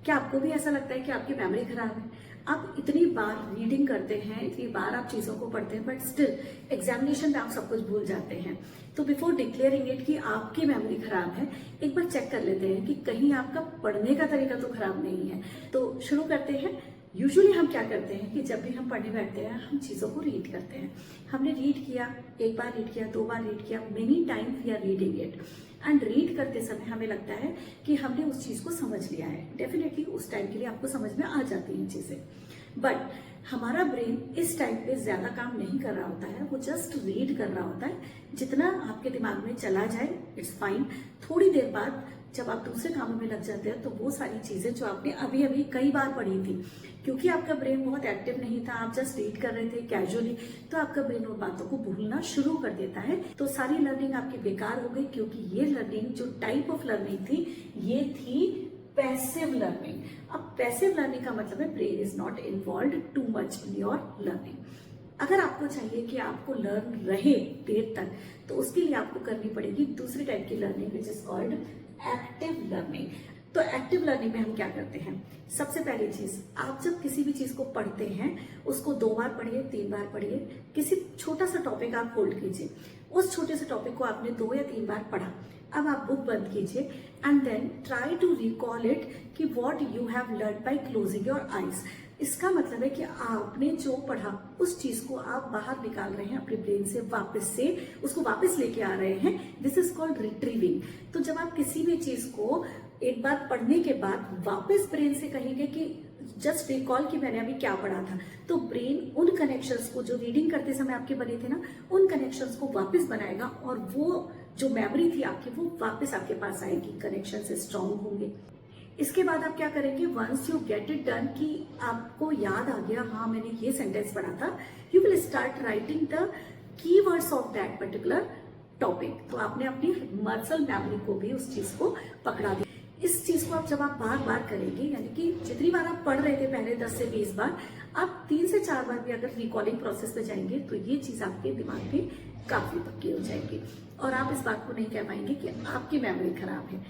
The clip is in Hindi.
क्या आपको भी ऐसा लगता है कि आपकी मेमोरी खराब है? आप इतनी बार रीडिंग करते हैं, इतनी बार आप चीजों को पढ़ते हैं, बट स्टिल एग्जामिनेशन में आप सब कुछ भूल जाते हैं। तो बिफोर डिक्लेयरिंग इट कि आपकी मेमोरी खराब है, एक बार चेक कर लेते हैं कि कहीं आपका पढ़ने का तरीका तो खराब नहीं है। तो शुरू करते हैं। यूजुअली हम क्या करते हैं कि जब भी हम पढ़ने बैठते हैं, हम चीजों को रीड करते हैं। हमने रीड किया, एक बार रीड किया, 2 बार रीड किया, many time we are reading it. And read करते समय हमें लगता है कि हमने उस चीज को समझ लिया है। डेफिनेटली उस टाइम के लिए आपको समझ में आ जाती हैं चीजें, बट हमारा ब्रेन इस टाइम पे ज्यादा काम नहीं कर रहा होता है, वो जस्ट रीड कर रहा होता है। जितना आपके दिमाग में चला जाए इट्स फाइन। थोड़ी देर बाद जब आप दूसरे कामों में लग जाते हैं तो वो सारी चीजें जो आपने अभी अभी कई बार पढ़ी थी, क्योंकि आपका ब्रेन बहुत एक्टिव नहीं था, आप जस्ट रीड कर रहे थे कैजुअली, तो आपका ब्रेन उन बातों को भूलना शुरू कर देता है। तो सारी लर्निंग आपकी बेकार हो गई, क्योंकि ये लर्निंग जो टाइप ऑफ लर्निंग थी, ये थी पैसिव लर्निंग। अब पैसिव लर्निंग का मतलब है brain is not involve too much in your learning. अगर आपको चाहिए कि आपको लर्न रहे देर तक, तो उसके लिए आपको करनी पड़ेगी दूसरी टाइप की learning which is called active learning. तो एक्टिव लर्निंग में हम क्या करते हैं? सबसे पहली चीज, आप जब किसी भी चीज को पढ़ते हैं, उसको 2 बार पढ़िए, 3 बार पढ़िए। किसी छोटा सा टॉपिक आप होल्ड कीजिए, उस छोटे से टॉपिक को आपने 2 या 3 बार पढ़ा। अब आप बुक बंद कीजिए and then try to recall it कि what you have learn by closing your eyes. इसका मतलब है कि आपने जो पढ़ा उस चीज को आप बाहर निकाल रहे हैं अपने ब्रेन से, वापस से उसको वापस लेके आ रहे हैं। This is called retrieving. तो जब आप किसी भी चीज को एक बार पढ़ने के बाद वापस ब्रेन से कहेंगे कि जस्ट रिकॉल कि मैंने अभी क्या पढ़ा था, तो ब्रेन उन कनेक्शंस को जो रीडिंग करते समय आपके बने थे ना, उन कनेक्शंस को वापस बनाएगा और वो जो मेमोरी थी आपकी वो वापस आपके पास आएगी, कनेक्शन से स्ट्रांग होंगे। इसके बाद आप क्या करेंगे? Once you get it done कि आपको याद आ गया, हाँ मैंने ये सेंटेंस पढ़ा था, you will start writing the keywords of that particular topic. तो आपने अपनी मसल मेमोरी को भी उस चीज को पकड़ा दिया। इस चीज को आप जब आप बार बार करेंगे, यानी कि जितनी बार आप पढ़ रहे थे पहले 10 से 20 बार, आप 3 से 4 बार भी अगर रिकॉलिंग प्रोसेस में जाएंगे, तो ये चीज आपके दिमाग में काफी पक्की हो जाएगी और आप इस बात को नहीं कह पाएंगे कि आपकी मेमोरी खराब है।